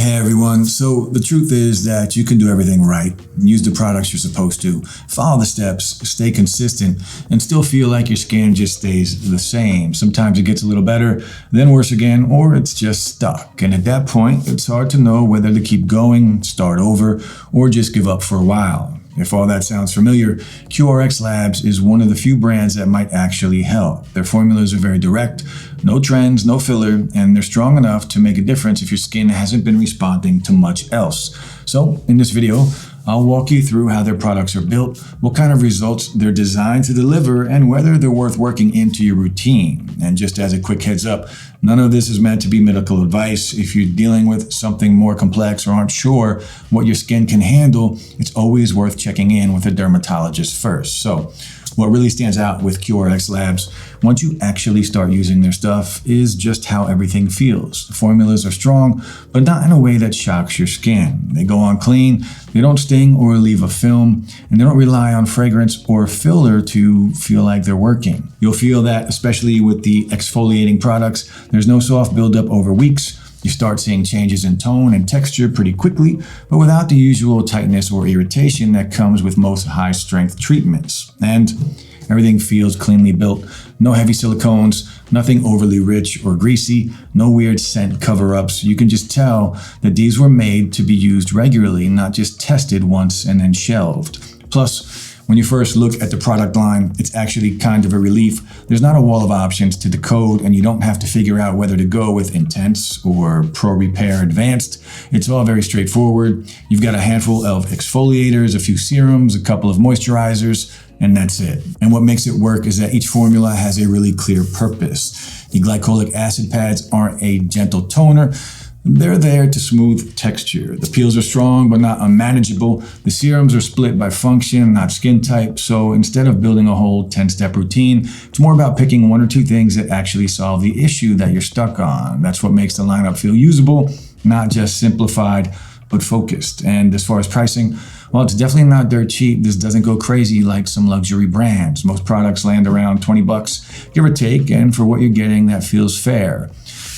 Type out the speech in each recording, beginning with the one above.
Hey everyone, so the truth is that you can do everything right, use the products you're supposed to, follow the steps, stay consistent, and still feel like your skin just stays the same. Sometimes it gets a little better, then worse again, or it's just stuck. And at that point, it's hard to know whether to keep going, start over, or just give up for a while. If all that sounds familiar, QRxLabs is one of the few brands that might actually help. Their formulas are very direct, no trends, no filler, and they're strong enough to make a difference if your skin hasn't been responding to much else. So in this video, I'll walk you through how their products are built, what kind of results they're designed to deliver, and whether they're worth working into your routine. And just as a quick heads up, none of this is meant to be medical advice. If you're dealing with something more complex or aren't sure what your skin can handle, it's always worth checking in with a dermatologist first. So what really stands out with QRxLabs, once you actually start using their stuff, is just how everything feels. The formulas are strong, but not in a way that shocks your skin. They go on clean, they don't sting or leave a film, and they don't rely on fragrance or filler to feel like they're working. You'll feel that, especially with the exfoliating products, there's no soft buildup over weeks. You start seeing changes in tone and texture pretty quickly, but without the usual tightness or irritation that comes with most high-strength treatments. And everything feels cleanly built. No heavy silicones, nothing overly rich or greasy, no weird scent cover-ups. You can just tell that these were made to be used regularly, not just tested once and then shelved. Plus, when you first look at the product line, it's actually kind of a relief. There's not a wall of options to decode, and you don't have to figure out whether to go with Intense or Pro Repair Advanced. It's all very straightforward. You've got a handful of exfoliators, a few serums, a couple of moisturizers, and that's it. And what makes it work is that each formula has a really clear purpose. The glycolic acid pads aren't a gentle toner. They're there to smooth texture. The peels are strong, but not unmanageable. The serums are split by function, not skin type. So instead of building a whole 10-step routine, it's more about picking one or two things that actually solve the issue that you're stuck on. That's what makes the lineup feel usable, not just simplified, but focused. And as far as pricing, well, it's definitely not dirt cheap. This doesn't go crazy like some luxury brands. Most products land around 20 bucks, give or take, and for what you're getting, that feels fair.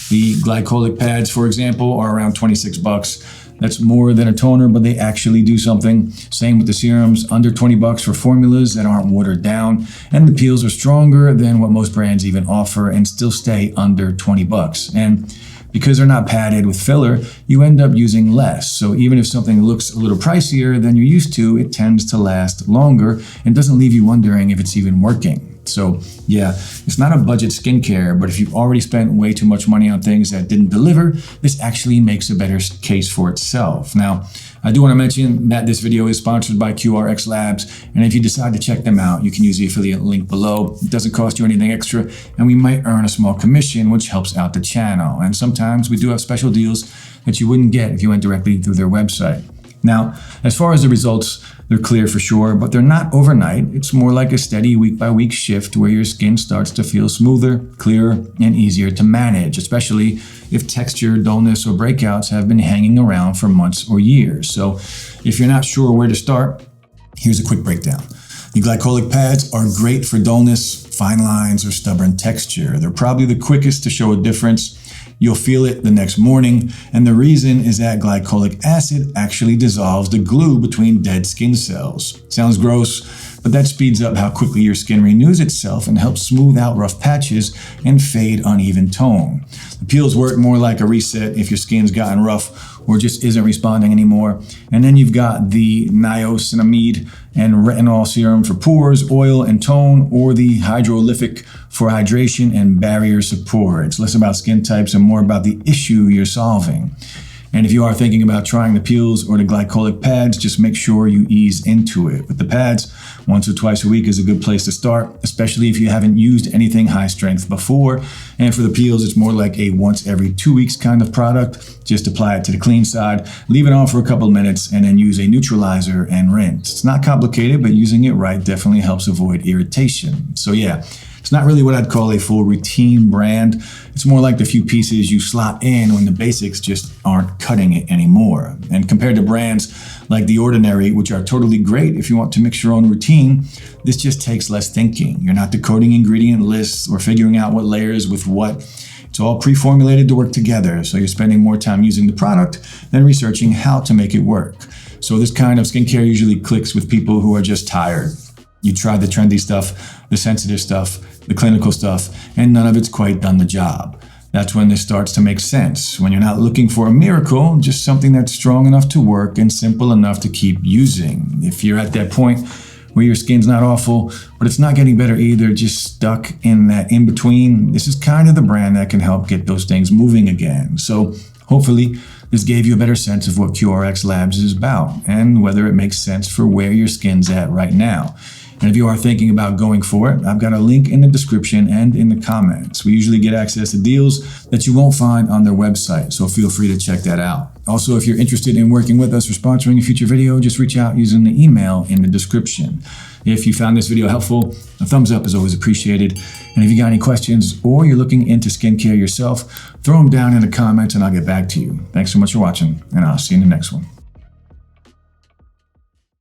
The Glycolic Pads, for example, are around 26 bucks. That's more than a toner, but they actually do something. Same with the serums, under 20 bucks for formulas that aren't watered down. And the peels are stronger than what most brands even offer and still stay under 20 bucks. And because they're not padded with filler, you end up using less. So even if something looks a little pricier than you're used to, it tends to last longer and doesn't leave you wondering if it's even working. So yeah, it's not a budget skincare, but if you've already spent way too much money on things that didn't deliver, this actually makes a better case for itself. Now, I do want to mention that this video is sponsored by QRxLabs, and if you decide to check them out, you can use the affiliate link below. It doesn't cost you anything extra, and we might earn a small commission, which helps out the channel. And sometimes we do have special deals that you wouldn't get if you went directly through their website. Now, as far as the results, they're clear for sure, but they're not overnight. It's more like a steady week-by-week shift where your skin starts to feel smoother, clearer, and easier to manage, especially if texture, dullness, or breakouts have been hanging around for months or years. So if you're not sure where to start, here's a quick breakdown. The glycolic pads are great for dullness, fine lines, or stubborn texture. They're probably the quickest to show a difference. You'll feel it the next morning, and the reason is that glycolic acid actually dissolves the glue between dead skin cells. Sounds gross, but that speeds up how quickly your skin renews itself and helps smooth out rough patches and fade uneven tone. The peels work more like a reset if your skin's gotten rough or just isn't responding anymore. And then you've got the niacinamide and retinol serum for pores, oil, and tone, or the hydrolyphic for hydration and barrier support. It's less about skin types and more about the issue you're solving. And if you are thinking about trying the peels or the glycolic pads, just make sure you ease into it. With the pads, once or twice a week is a good place to start, especially if you haven't used anything high strength before. And for the peels, it's more like a once every 2 weeks kind of product. Just apply it to the clean side, leave it on for a couple of minutes, and then use a neutralizer and rinse. It's not complicated, but using it right definitely helps avoid irritation. So yeah, it's not really what I'd call a full routine brand. It's more like the few pieces you slot in when the basics just aren't cutting it anymore. And compared to brands like The Ordinary, which are totally great if you want to mix your own routine, this just takes less thinking. You're not decoding ingredient lists or figuring out what layers with what. It's all pre-formulated to work together, so you're spending more time using the product than researching how to make it work. So this kind of skincare usually clicks with people who are just tired. You try the trendy stuff, the sensitive stuff, the clinical stuff, and none of it's quite done the job. That's when this starts to make sense, when you're not looking for a miracle, just something that's strong enough to work and simple enough to keep using. If you're at that point where your skin's not awful, but it's not getting better either, just stuck in that in-between, this is kind of the brand that can help get those things moving again. So hopefully this gave you a better sense of what QRxLabs is about and whether it makes sense for where your skin's at right now. And if you are thinking about going for it, I've got a link in the description and in the comments. We usually get access to deals that you won't find on their website, so feel free to check that out. Also, if you're interested in working with us or sponsoring a future video, just reach out using the email in the description. If you found this video helpful, a thumbs up is always appreciated. And if you got any questions or you're looking into skincare yourself, throw them down in the comments and I'll get back to you. Thanks so much for watching, and I'll see you in the next one.